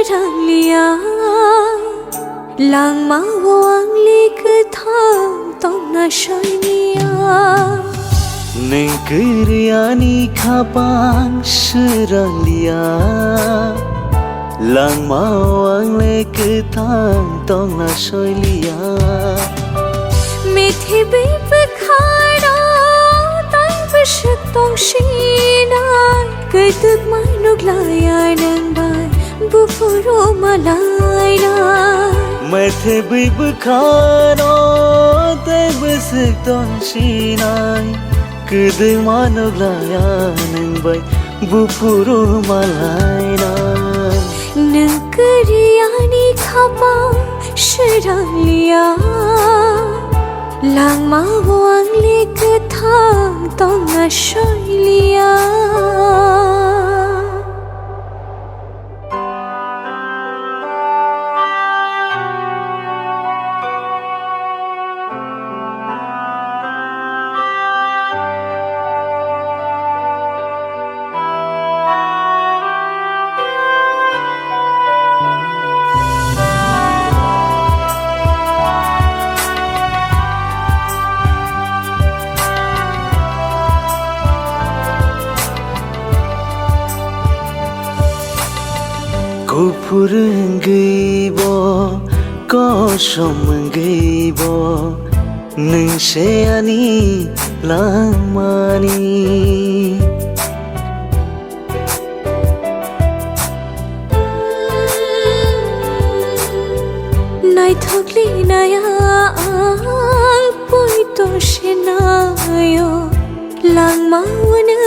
seranglia lang mawang liktham tona shoynia neng kriani khapang seranglia lang mawang liktham tona shoylia methi bibkhara tai bishtong shina kaituk manuk layar nang bai bufuro malaina methe bibkhara tai bishtong shina kaituk manuk layar nang bai bufuro malaina nangkriani khapa seranglia lang mawang liktham tona shoylia Kupur gaibo kosam gaibo nung seani lamani nai thokli naya ang poito shenayo lang mawana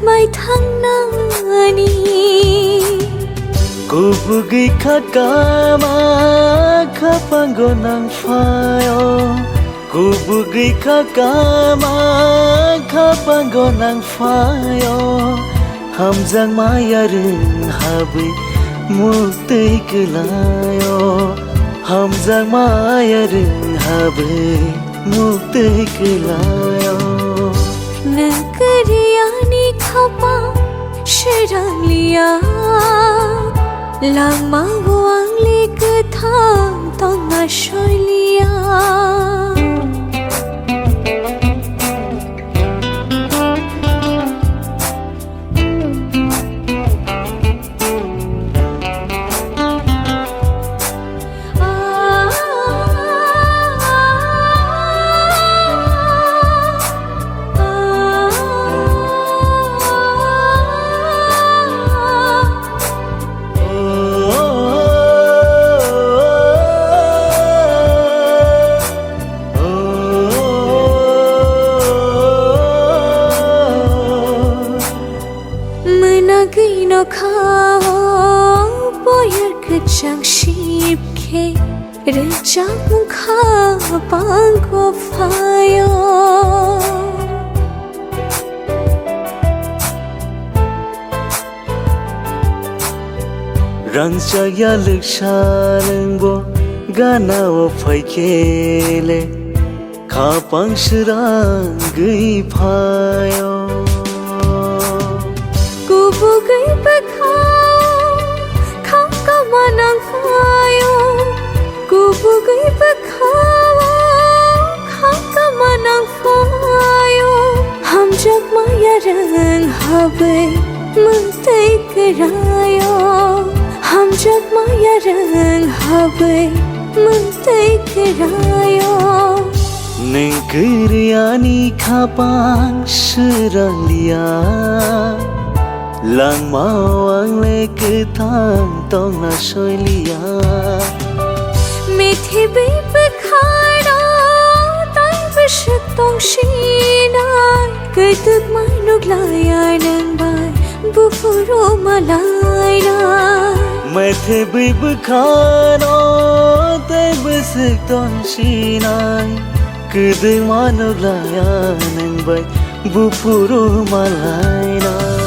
mai thang nani Kubugi kakama kapango nang fayo Kubugi kakama kapango nang fayo Hamjang mayarin habi mukti kelayo Hamjang mayarin habi mukti kelayo nangkriani khapa seranglia lang mawang liktham tona shoylia Gino khao boyer kachang ship ke rechang mukha pango fayo rang chaya lukshalengbo gana o phaikele khapang shrang gui phayo Kubugai bakhao khang ka manang fayo Kubugai bakhao khang ka manang fayo Ham jak maya rang habe muktai karayo Ham jak maya rang habe muktai karayo neng kriani khapang seranglia lang mawang liktham tona shoylia methi bibkhara tai bishtong shina kaituk manuk layar nang bai bufuro malaina methe bibkhara tai bishtong shina kaituk manuk layar nang bai bufuro malaina